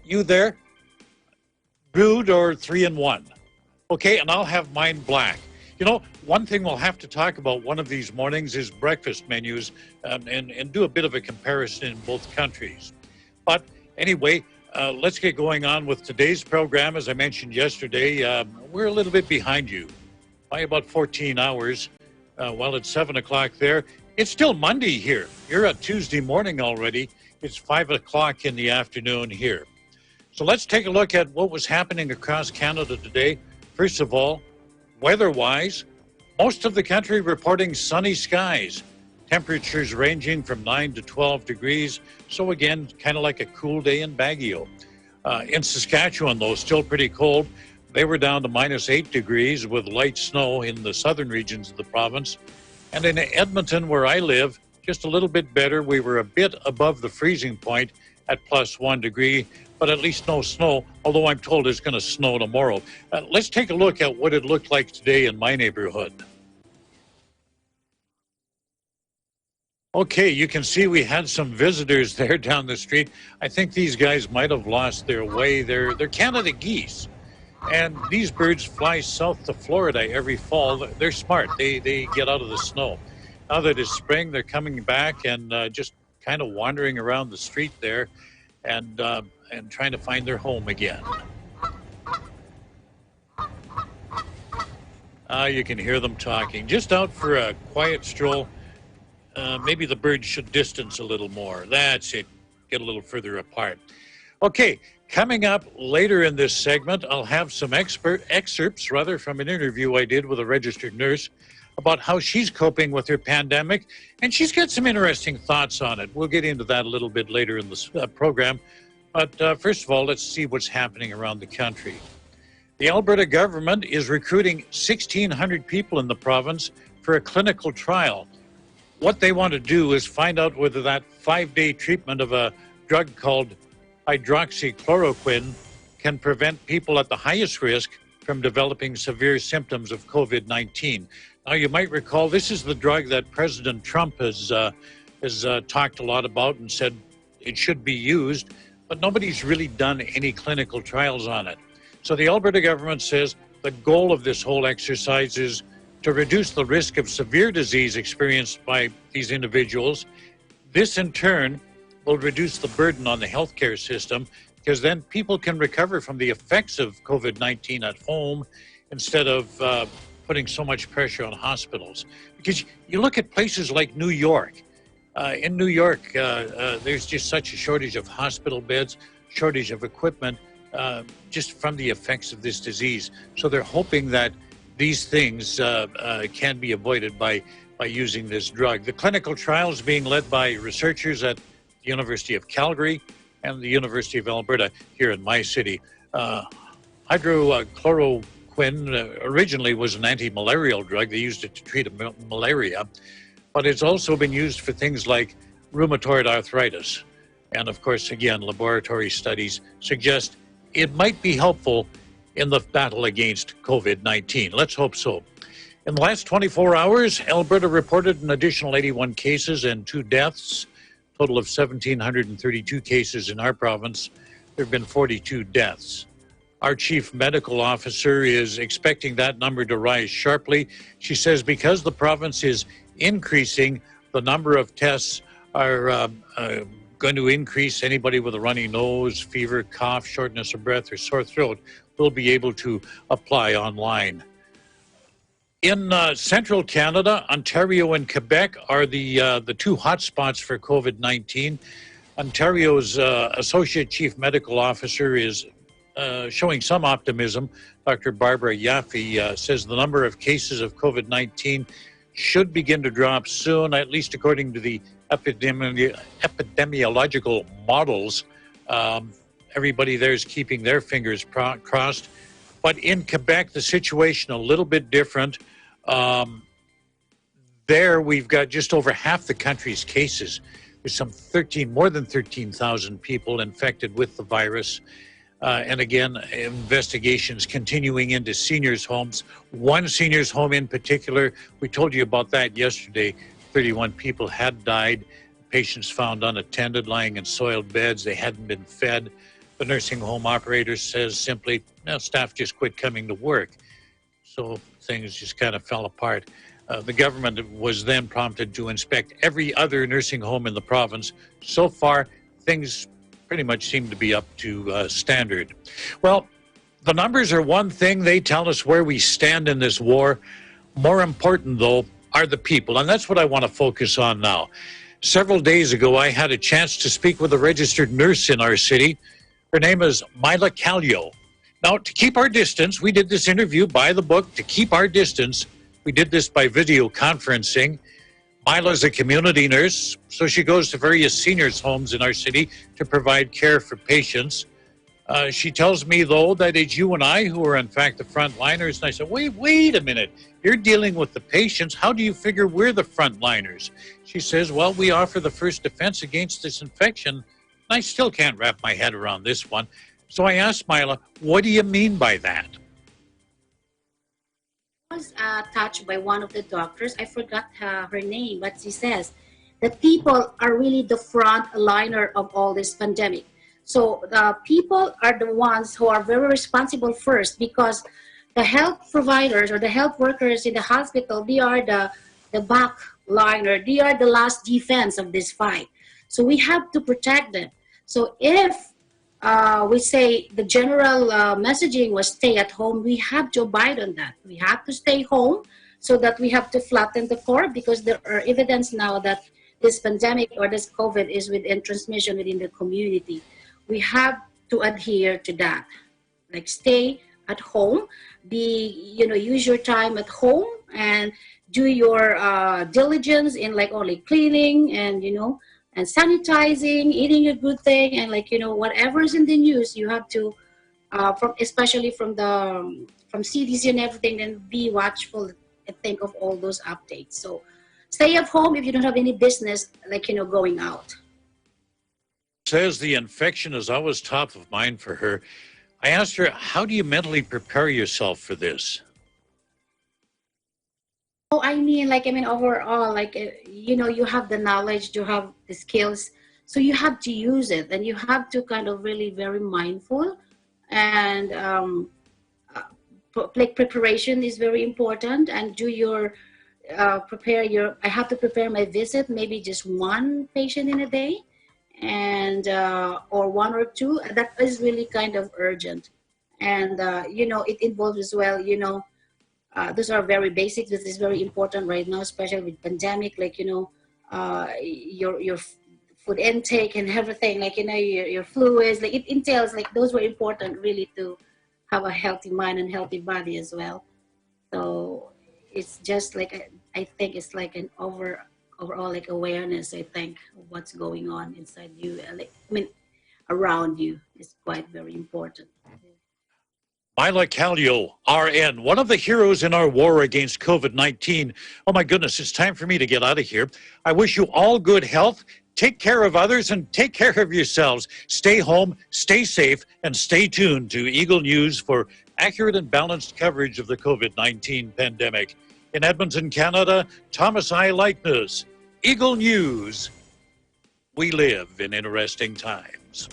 You there? Brewed or 3-in-1? Okay, and I'll have mine black. You know, one thing we'll have to talk about one of these mornings is breakfast menus, and do a bit of a comparison in both countries. But anyway, let's get going on with today's program. As I mentioned yesterday, we're a little bit behind you by about 14 hours. While it's 7 o'clock there, it's still Monday here. You're at Tuesday morning already. It's 5 o'clock in the afternoon here. So let's take a look at what was happening across Canada today. First of all, weather-wise, most of the country reporting sunny skies. Temperatures ranging from 9 to 12 degrees. So again, kind of like a cool day in Baguio. In Saskatchewan, though, still pretty cold. They were down to -8 degrees with light snow in the southern regions of the province. And in Edmonton, where I live, just a little bit better. We were a bit above the freezing point at +1 degree, but at least no snow, although I'm told it's going to snow tomorrow. Let's take a look at what it looked like today in my neighborhood. Okay, you can see we had some visitors there down the street. I think these guys might have lost their way. They're Canada geese. And these birds fly south to Florida every fall. They're smart. They get out of the snow. Now that it's spring, they're coming back and just kind of wandering around the street there and trying to find their home again. You can hear them talking. Just out for a quiet stroll. Maybe the birds should distance a little more. That's it. Get a little further apart. Okay, coming up later in this segment, I'll have some excerpts from an interview I did with a registered nurse about how she's coping with her pandemic, and she's got some interesting thoughts on it. We'll get into that a little bit later in this program. But first of all, let's see what's happening around the country. The Alberta government is recruiting 1,600 people in the province for a clinical trial. What they want to do is find out whether that 5-day treatment of a drug called hydroxychloroquine can prevent people at the highest risk from developing severe symptoms of COVID-19. Now, you might recall this is the drug that President Trump has talked a lot about and said it should be used, but nobody's really done any clinical trials on it. So the Alberta government says the goal of this whole exercise is to reduce the risk of severe disease experienced by these individuals. This, in turn, will reduce the burden on the healthcare system, because then people can recover from the effects of COVID-19 at home instead of putting so much pressure on hospitals. Because you look at places like New York. In New York, there's just such a shortage of hospital beds, shortage of equipment, just from the effects of this disease. So they're hoping that these things can be avoided by using this drug. The clinical trial is being led by researchers at the University of Calgary and the University of Alberta here in my city. Hydroxychloroquine originally was an anti-malarial drug. They used it to treat malaria, but it's also been used for things like rheumatoid arthritis. And of course, again, laboratory studies suggest it might be helpful in the battle against COVID-19. Let's hope so. In the last 24 hours, Alberta reported an additional 81 cases and 2 deaths. Total of 1,732 cases in our province. There have been 42 deaths. Our chief medical officer is expecting that number to rise sharply. She says because the province is increasing, the number of tests are going to increase. Anybody with a runny nose, fever, cough, shortness of breath, or sore throat will be able to apply online. In central Canada, Ontario and Quebec are the 2 hotspots for COVID-19. Ontario's Associate Chief Medical Officer is showing some optimism. Dr. Barbara Yaffe says the number of cases of COVID-19 should begin to drop soon, at least according to the epidemiological models. Everybody there is keeping their fingers crossed. But in Quebec, the situation a little bit different. There, we've got just over half the country's cases. There's more than 13,000 people infected with the virus. And again, investigations continuing into seniors' homes. One seniors' home in particular, we told you about that yesterday. 31 people had died. Patients found unattended, lying in soiled beds. They hadn't been fed. The nursing home operator says simply, no, staff just quit coming to work. So things just kind of fell apart. The government was then prompted to inspect every other nursing home in the province. So far, things pretty much seem to be up to standard. Well, the numbers are one thing. They tell us where we stand in this war. More important, though, are the people. And that's what I want to focus on now. Several days ago, I had a chance to speak with a registered nurse in our city. Her name is Mila Callio. Now, to keep our distance, we did this interview by the book. To keep our distance, we did this by video conferencing. Mila's a community nurse, so she goes to various seniors' homes in our city to provide care for patients. She tells me, though, that it's you and I who are, in fact, the frontliners. And I said, wait a minute. You're dealing with the patients. How do you figure we're the frontliners? She says, well, we offer the first defense against this infection. I still can't wrap my head around this one. So I asked Mila, what do you mean by that? I was touched by one of the doctors. I forgot her name, but she says that people are really the front liner of all this pandemic. So the people are the ones who are very responsible first, because the health providers or the health workers in the hospital, they are the back liner. They are the last defense of this fight. So we have to protect them. So if we say the general messaging was stay at home, we have to abide on that. We have to stay home so that we have to flatten the curve, because there are evidence now that this pandemic or this COVID is within transmission within the community. We have to adhere to that. Like stay at home, use your time at home and do your diligence in like only cleaning and, and sanitizing, eating a good thing, and whatever is in the news, you have to, especially from CDC and everything, and be watchful and think of all those updates. So stay at home if you don't have any business, going out. Says the infection is always top of mind for her. I asked her, how do you mentally prepare yourself for this? Oh, overall, you have the knowledge, you have the skills, so you have to use it, and you have to kind of really very mindful, and preparation is very important, and do your I have to prepare my visit, maybe just one patient in a day, and or one or two. That is really kind of urgent, and it involves as well, those are very basic. This is very important right now, especially with pandemic, your food intake and everything, your fluids, it entails, those were important really to have a healthy mind and healthy body as well. So it's just I think it's like an overall awareness, I think, of what's going on inside you, around you is quite very important. Mila Callio, RN, one of the heroes in our war against COVID-19. Oh my goodness, it's time for me to get out of here. I wish you all good health. Take care of others and take care of yourselves. Stay home, stay safe, and stay tuned to Eagle News for accurate and balanced coverage of the COVID-19 pandemic. In Edmonton, Canada, Thomas I. Lightness, Eagle News. We live in interesting times.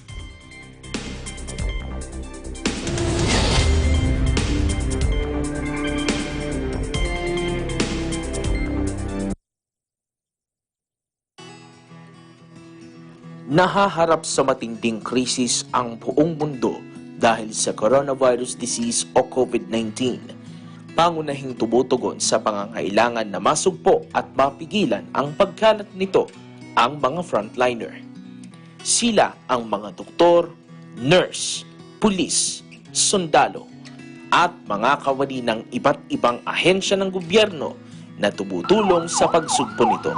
Nahaharap sa matinding krisis ang buong mundo dahil sa coronavirus disease o COVID-19. Pangunahing tumutugon sa pangangailangan na masugpo at mapigilan ang pagkalat nito ang mga frontliner. Sila ang mga doktor, nurse, pulis, sundalo, at mga kawani ng iba't ibang ahensya ng gobyerno na tumutulong sa pagsugpo nito.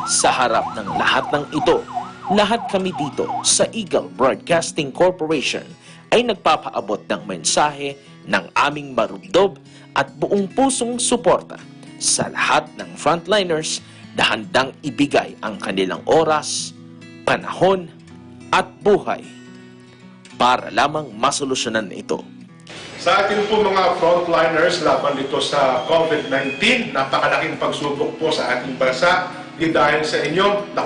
Sa harap ng lahat ng ito, lahat kami dito sa Eagle Broadcasting Corporation ay nagpapaabot ng mensahe ng aming marubdob at buong pusong suporta sa lahat ng frontliners na handang ibigay ang kanilang oras, panahon at buhay para lamang masolusyonan ito. Sa ating po mga frontliners laban dito sa COVID-19, napakalaking pagsubok po sa ating bansa. Di dahil sa inyo,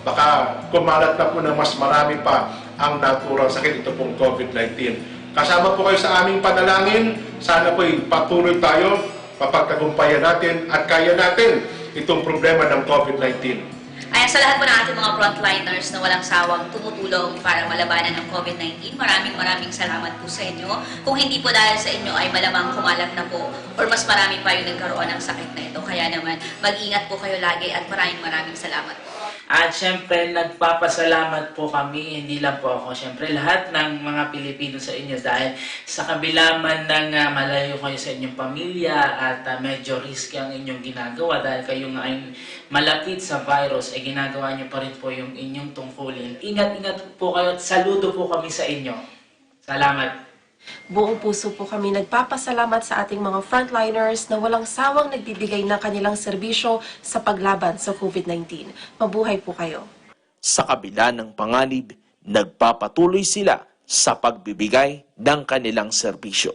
baka kumalat na po ng mas marami pa ang naturang sakit, ito pong COVID-19. Kasama po kayo sa aming panalangin. Sana po'y patuloy tayo, mapagtagumpayan natin at kaya natin itong problema ng COVID-19. Ayan, sa lahat po ng ating mga frontliners na walang sawang tumutulong para malabanan ang COVID-19, maraming salamat po sa inyo. Kung hindi po dahil sa inyo ay malamang kumalat na po or mas marami pa yung nagkaroon ng sakit na ito. Kaya naman, mag-ingat po kayo lagi at maraming salamat po. At syempre, nagpapasalamat po kami, hindi lang po ako, syempre lahat ng mga Pilipino sa inyo dahil sa kabila man ng malayo kayo sa inyong pamilya at medyo risky ang inyong ginagawa dahil kayo nga ay malapit sa virus, ay ginagawa nyo pa rin po yung inyong tungkulin. Ingat-ingat po kayo at saludo po kami sa inyo. Salamat. Buong puso po kami nagpapasalamat sa ating mga frontliners na walang sawang nagbibigay ng kanilang serbisyo sa paglaban sa COVID-19. Mabuhay po kayo. Sa kabila ng panganib, nagpapatuloy sila sa pagbibigay ng kanilang serbisyo.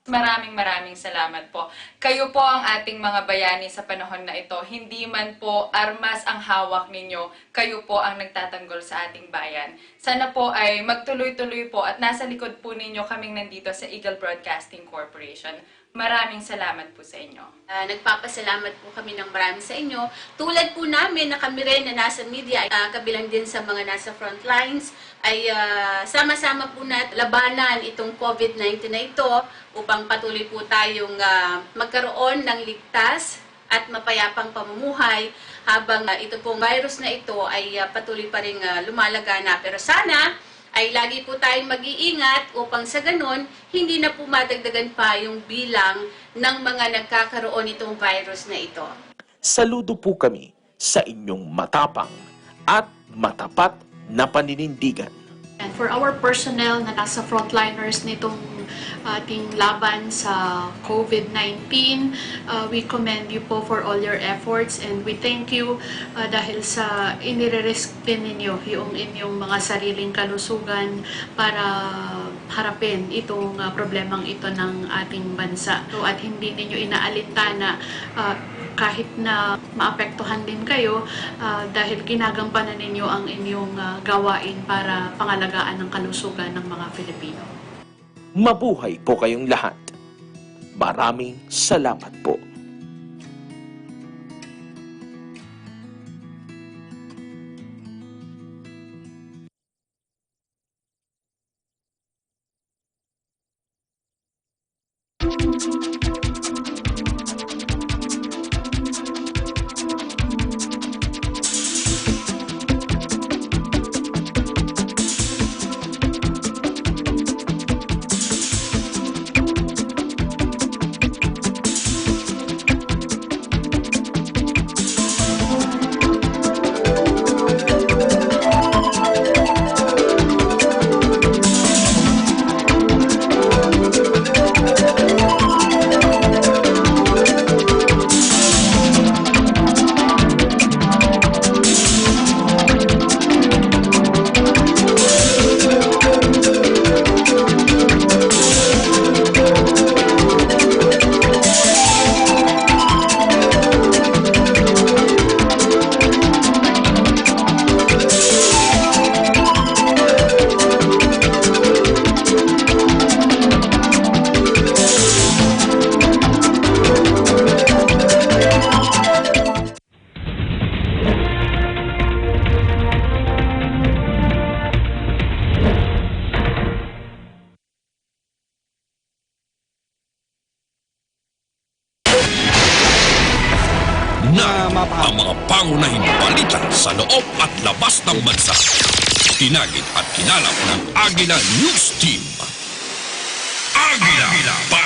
Maraming salamat po. Kayo po ang ating mga bayani sa panahon na ito. Hindi man po armas ang hawak ninyo, kayo po ang nagtatanggol sa ating bayan. Sana po ay magtuloy-tuloy po at nasa likod po ninyo kaming nandito sa Eagle Broadcasting Corporation. Maraming salamat po sa inyo. Nagpapasalamat po kami ng marami sa inyo. Tulad po namin na kami rin na nasa media, kabilang din sa mga nasa front lines, ay sama-sama po natin labanan itong COVID-19 na ito upang patuloy po tayong magkaroon ng ligtas at mapayapang pamumuhay habang ito pong virus na ito ay patuloy pa rin lumalagana. Pero sana ay lagi po tayong mag-iingat upang sa ganun, hindi na po madagdagan pa yung bilang ng mga nagkakaroon itong virus na ito. Saludo po kami sa inyong matapang at matapat na paninindigan. And for our personnel na nasa frontliners nitong ating laban sa COVID-19, we commend you po for all your efforts and we thank you dahil sa inire-risk din ninyo yung inyong mga sariling kalusugan para harapin itong problemang ito ng ating bansa. At hindi ninyo inaalintana kahit na maapektuhan din kayo dahil ginagampanan ninyo ang inyong gawain para pangalagaan ng kalusugan ng mga Filipino. Mabuhay po kayong lahat. Maraming salamat po. Na ang mga pangunahing balita sa loob at labas ng bansa. Tinagid at kinalap ng Agila News Team. Agila!